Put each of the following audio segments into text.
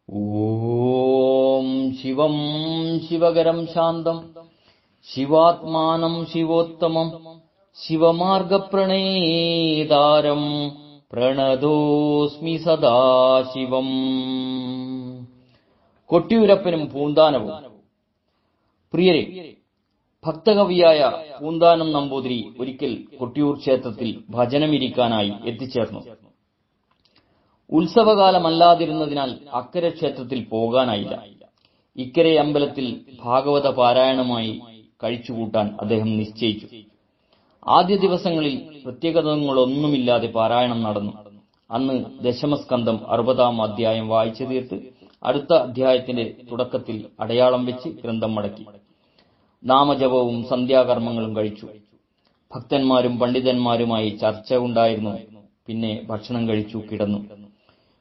ഓം ശിവം ശിവകരം ശാന്തം ശിവാത്മാനം ശിവോത്തമം ശിവമാർഗപ്രണേതാരം പ്രണതോസ്മി സദാശിവം. കൊട്ടിയൂരപ്പനും പൂന്താനവും. പ്രിയരെ, ഭക്തകവിയായ പൂന്താനം നമ്പൂതിരി ഒരിക്കൽ കൊട്ടിയൂർ ക്ഷേത്രത്തിൽ ഭജനമിരിക്കാനായി എത്തിച്ചേർന്നു. ഉത്സവകാലമല്ലാതിരുന്നതിനാൽ അക്കരെ ക്ഷേത്രത്തിൽ പോകാനായില്ല. ഇക്കരെ അമ്പലത്തിൽ ഭാഗവത പാരായണമായി കഴിച്ചുകൂട്ടാൻ അദ്ദേഹം നിശ്ചയിച്ചു. ആദ്യ ദിവസങ്ങളിൽ പ്രത്യേകതകളൊന്നുമില്ലാതെ പാരായണം നടന്നു. അന്ന് ദശമസ്കന്ധം 60-ാം അധ്യായം വായിച്ചു തീർത്ത് അടുത്ത അധ്യായത്തിന്റെ തുടക്കത്തിൽ അടയാളം വെച്ച് ഗ്രന്ഥം മടക്കി. നാമജപവും സന്ധ്യാകർമ്മങ്ങളും കഴിച്ചു. ഭക്തന്മാരും പണ്ഡിതന്മാരുമായി ചർച്ച ഉണ്ടായിരുന്നു. പിന്നെ ഭക്ഷണം കഴിച്ചു കിടന്നു.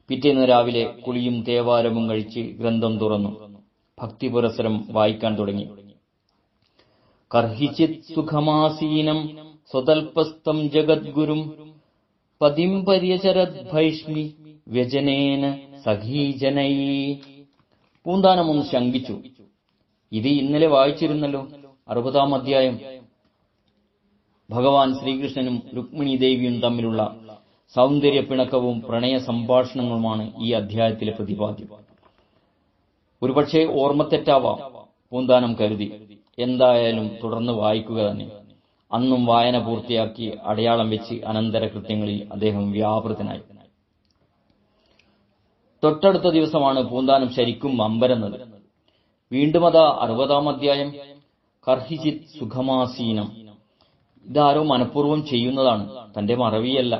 പിറ്റേന്ന് രാവിലെ കുളിയും തേവാരവും കഴിച്ച് ഗ്രന്ഥം തുറന്നു ഭക്തിപുരസരം വായിക്കാൻ തുടങ്ങി. കർഹിചിത് സുഖമാസീനം സ്വതൽപസ്ഥം ജഗദ്ഗുരും പതിം പര്യചരത് ഭൈഷ്മി വ്യജനേന സഖീജനൈ. പൂന്താനമൊന്ന് ശങ്കിച്ചു. ഇത് ഇന്നലെ വായിച്ചിരുന്നല്ലോ. 60-ാം അധ്യായം. ഭഗവാൻ ശ്രീകൃഷ്ണനും രുക്മിണി ദേവിയും തമ്മിലുള്ള സൗന്ദര്യ പിണക്കവും പ്രണയ സംഭാഷണങ്ങളുമാണ് ഈ അധ്യായത്തിലെ പ്രതിപാദ്യം. ഒരുപക്ഷെ ഓർമ്മത്തെറ്റാവാം, പൂന്താനം കരുതി. എന്തായാലും തുടർന്ന് വായിക്കുക തന്നെ. അന്നും വായന പൂർത്തിയാക്കി അടയാളം വെച്ച് അനന്തര കൃത്യങ്ങളിൽ അദ്ദേഹം വ്യാപൃതനായി. തൊട്ടടുത്ത ദിവസമാണ് പൂന്താനം ശരിക്കും അമ്പരന്നത്. വീണ്ടും അതാ 60-ാം അധ്യായം. കർഹിചിത് സുഖമാസീനം. ഇതാരോ മനഃപൂർവ്വം ചെയ്യുന്നതാണ്, തന്റെ മറവിയല്ല.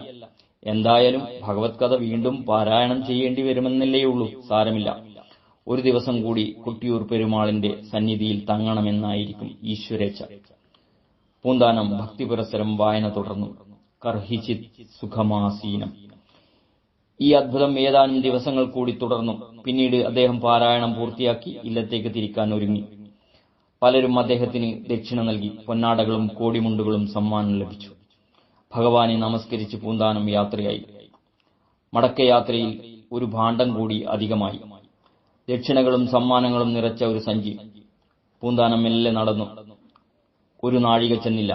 എന്തായാലും ഭഗവത് കഥ വീണ്ടും പാരായണം ചെയ്യേണ്ടി വരുമെന്നല്ലേയുള്ളൂ, സാരമില്ല. ഒരു ദിവസം കൂടി കൊട്ടിയൂർ പെരുമാളിന്റെ സന്നിധിയിൽ തങ്ങണമെന്നായിരിക്കും ഈശ്വരേച്ഛ. പൂന്താനം ഭക്തിപുരസരം വായന തുടർന്നു. കർഹിചിത് സുഖമാസീനം. ഈ അദ്ഭുതം ഏതാനും ദിവസങ്ങൾ കൂടി തുടർന്നു. പിന്നീട് അദ്ദേഹം പാരായണം പൂർത്തിയാക്കി ഇല്ലത്തേക്ക് തിരിക്കാൻ ഒരുങ്ങി. പലരും അദ്ദേഹത്തിന് ദക്ഷിണ നൽകി. പൊന്നാടകളും കോടിമുണ്ടുകളും സമ്മാനം ലഭിച്ചു. ഭഗവാനെ നമസ്കരിച്ച് പൂന്താനം യാത്രയായി. മടക്കയാത്രയിൽ ഒരു ഭാണ്ഡം കൂടി അധികമായി. ദക്ഷിണകളും സമ്മാനങ്ങളും നിറച്ച ഒരു സഞ്ചി. പൂന്താനം മെല്ലെ നടന്നു. ഒരു നാഴിക ചെന്നില്ല.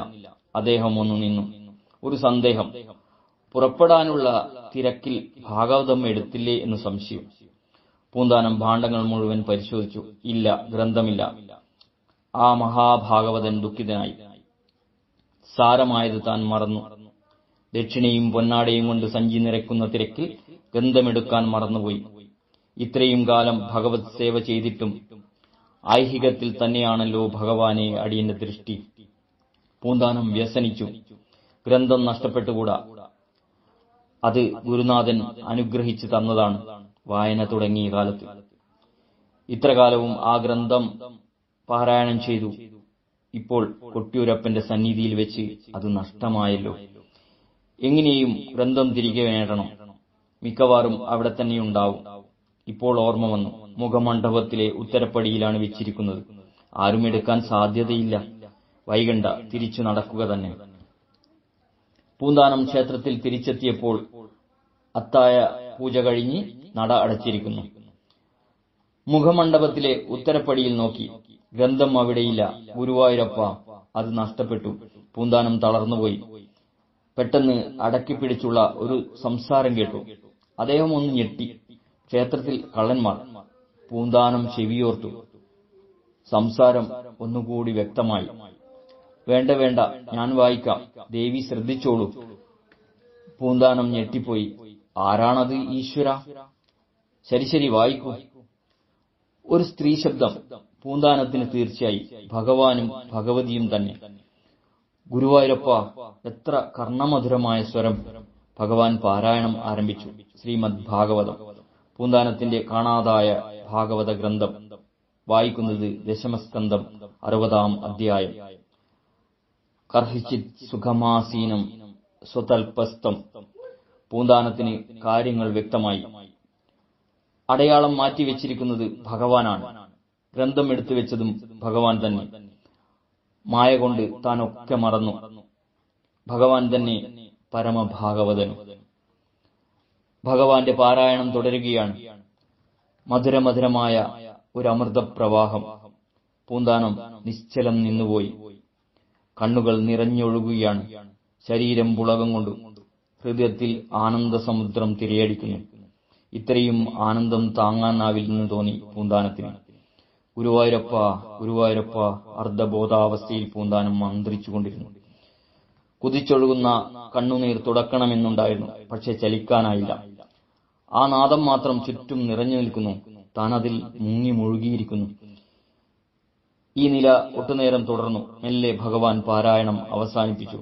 അദ്ദേഹം ഒന്ന് നിന്നു. ഒരു സന്ദേഹം. പുറപ്പെടാനുള്ള തിരക്കിൽ ഭാഗവതം എടുത്തില്ലേ എന്ന് സംശയം. പൂന്താനം ഭാണ്ഡങ്ങൾ മുഴുവൻ പരിശോധിച്ചു. ഇല്ല, ഗ്രന്ഥമില്ല. ആ മഹാഭാഗവതൻ ദുഃഖിതനായി. സാരമായത് താൻ മറന്നു. ദക്ഷിണയും പൊന്നാടയും കൊണ്ട് സഞ്ചി നിറയ്ക്കുന്ന തിരക്കിൽ ഗ്രന്ഥമെടുക്കാൻ മറന്നുപോയി. ഇത്രയും കാലം ഭഗവത് സേവ ചെയ്തിട്ടും ഐഹികത്തിൽ തന്നെയാണല്ലോ ഭഗവാനെ അടിയന്റെ ദൃഷ്ടി. പൂന്താനം വ്യസനിച്ചു. ഗ്രന്ഥം നഷ്ടപ്പെട്ടുകൂടാ. അത് ഗുരുനാഥൻ അനുഗ്രഹിച്ചു തന്നതാണ് വായന തുടങ്ങിയ കാലത്ത്. ഇത്രകാലവും ആ ഗ്രന്ഥം പാരായണം ചെയ്തു. ഇപ്പോൾ കൊട്ടിയൂരപ്പന്റെ സന്നിധിയിൽ വെച്ച് അത് നഷ്ടമായല്ലോ. എങ്ങനെയും ഗ്രന്ഥം തിരികെ നേടണം. മിക്കവാറും അവിടെ തന്നെയുണ്ടാവും. ഇപ്പോൾ ഓർമ്മ വന്നു. മുഖമണ്ഡപത്തിലെ ഉത്തരപ്പടിയിലാണ് വെച്ചിരിക്കുന്നത്. ആരും എടുക്കാൻ സാധ്യതയില്ല. വൈകണ്ട, തിരിച്ചു നടക്കുക തന്നെ. പൂന്താനം ക്ഷേത്രത്തിൽ തിരിച്ചെത്തിയപ്പോൾ അത്തായ പൂജ കഴിഞ്ഞ് നട അടച്ചിരിക്കുന്നു. മുഖമണ്ഡപത്തിലെ ഉത്തരപ്പടിയിൽ നോക്കി. ഗ്രന്ഥം അവിടെയില്ല. ഗുരുവായൂരപ്പ, അത് നഷ്ടപ്പെട്ടു. പൂന്താനം തളർന്നുപോയി. പെട്ടെന്ന് അടക്കിപ്പിടിച്ചുള്ള ഒരു സംസാരം കേട്ടു. അദ്ദേഹം ഒന്ന് ഞെട്ടി. ക്ഷേത്രത്തിൽ കള്ളന്മാർ. പൂന്താനം ചെവിയോർത്തു. സംസാരം ഒന്നുകൂടി വ്യക്തമായി. വേണ്ട വേണ്ട, ഞാൻ വായിക്കാം. ദേവി ശ്രദ്ധിച്ചോളൂ. പൂന്താനം ഞെട്ടിപ്പോയി. ആരാണത് ഈശ്വര? ശരി ശരി, വായിക്കൂ. ഒരു സ്ത്രീ ശബ്ദം. പൂന്താനത്തിന് തീർച്ചയായി ഭഗവാനും ഭഗവതിയും തന്നെ. ഗുരുവായൂരപ്പ, എത്ര കർണമധുരമായ സ്വരം. ഭഗവാൻ പാരായണം ആരംഭിച്ചു. ശ്രീമദ് ഭാഗവതം. പൂന്താനത്തിന്റെ കാണാതായ ഭാഗവത ഗ്രന്ഥം. വായിക്കുന്നത് ദശമസ്കന്ധം 60-ാം അധ്യായം. കർഹിചിത് സുഖമാസീനം സ്വതൽപസ്ഥം. പൂന്താനത്തിന് കാര്യങ്ങൾ വ്യക്തമായി. അടയാളം മാറ്റിവെച്ചിരിക്കുന്നത് ഭഗവാനാണ്. ഗ്രന്ഥം എടുത്തു വെച്ചതും ഭഗവാൻ തന്നെ. മായ കൊണ്ട് താനൊക്കെ മറന്നു. ഭഗവാൻ തന്നെ പരമഭാഗവതനും. ഭഗവാന്റെ പാരായണം തുടരുകയാണ്. മധുരമധുരമായ ഒരു അമൃതപ്രവാഹം. പൂന്താനം നിശ്ചലം നിന്നുപോയി. കണ്ണുകൾ നിറഞ്ഞൊഴുകുകയാണ്. ശരീരം പുളകം കൊണ്ടു. ഹൃദയത്തിൽ ആനന്ദസമുദ്രം തിരയടിക്കുന്നു. ഇത്രയും ആനന്ദം താങ്ങാനാവില്ലെന്ന് തോന്നി പൂന്താനത്തിന്. ഗുരുവായൂരപ്പ, ഗുരുവായൂരപ്പ. അർദ്ധബോധാവസ്ഥയിൽ പൂന്താനം മന്ത്രിച്ചുകൊണ്ടിരുന്നു. കുതിച്ചൊഴുകുന്ന കണ്ണുനീർ തുടക്കണമെന്നുണ്ടായിരുന്നു. പക്ഷെ ചലിക്കാനായില്ല. ആ നാദം മാത്രം ചുറ്റും നിറഞ്ഞു നിൽക്കുന്നു. താനതിൽ മുങ്ങി മുഴുകിയിരിക്കുന്നു. ഈ നില ഒട്ടുനേരം തുടർന്നു. മെല്ലെ ഭഗവാൻ പാരായണം അവസാനിപ്പിച്ചു.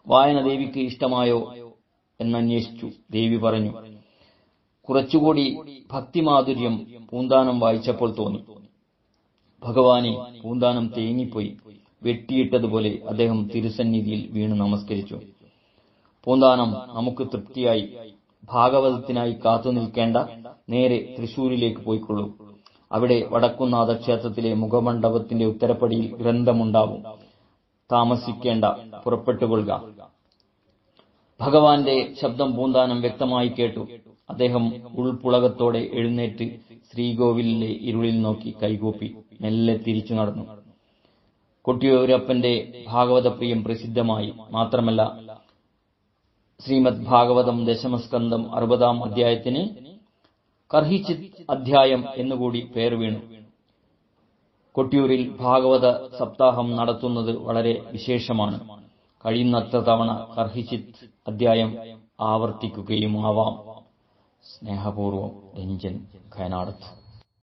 വായന ദേവിക്ക് ഇഷ്ടമായോ എന്നന്വേഷിച്ചു. ദേവി പറഞ്ഞു. കുറച്ചുകൂടി ഭക്തിമാധുര്യം പൂന്താനം വായിച്ചപ്പോൾ തോന്നി. ഭഗവാനെ, പൂന്താനം തേങ്ങിപ്പോയി. വെട്ടിയിട്ടതുപോലെ അദ്ദേഹം തിരുസന്നിധിയിൽ വീണ് നമസ്കരിച്ചു. പൂന്താനം, നമുക്ക് തൃപ്തിയായി. ഭാഗവതത്തിനായി കാത്തുനിൽക്കേണ്ട. നേരെ തൃശൂരിലേക്ക് പോയിക്കൊള്ളൂ. അവിടെ വടക്കുന്നാഥ ക്ഷേത്രത്തിലെ മുഖമണ്ഡപത്തിന്റെ ഉത്തരപ്പടിയിൽ ഗ്രന്ഥമുണ്ടാവും. താമസിക്കേണ്ട, പുറപ്പെട്ടുകൊള്ളുക. ഭഗവാന്റെ ശബ്ദം പൂന്താനം വ്യക്തമായി കേട്ടു. അദ്ദേഹം ഉൾപുളകത്തോടെ എഴുന്നേറ്റ് ശ്രീകോവിലിലെ ഇരുളിൽ നോക്കി കൈകൂപ്പി മെല്ലെ തിരിച്ചു നടന്നു. കൊട്ടിയൂരപ്പന്റെ ഭാഗവതപ്രിയം പ്രസിദ്ധമായി. മാത്രമല്ല, ശ്രീമദ് ഭാഗവതം ദശമസ്കന്ധം 60-ാം അധ്യായത്തിന് കർഹിച്ചിത് അധ്യായം എന്നുകൂടി പേർ വീണു. കൊട്ടിയൂരിൽ ഭാഗവത സപ്താഹം നടത്തുന്നത് വളരെ വിശേഷമാണ്. കഴിയുന്നത്ര തവണ കർഹിച്ചിത് അധ്യായം ആവർത്തിക്കുകയുമാവാം. സ്നേഹപൂർവ്വം, രഞ്ജൻ, കയനാടത്ത്.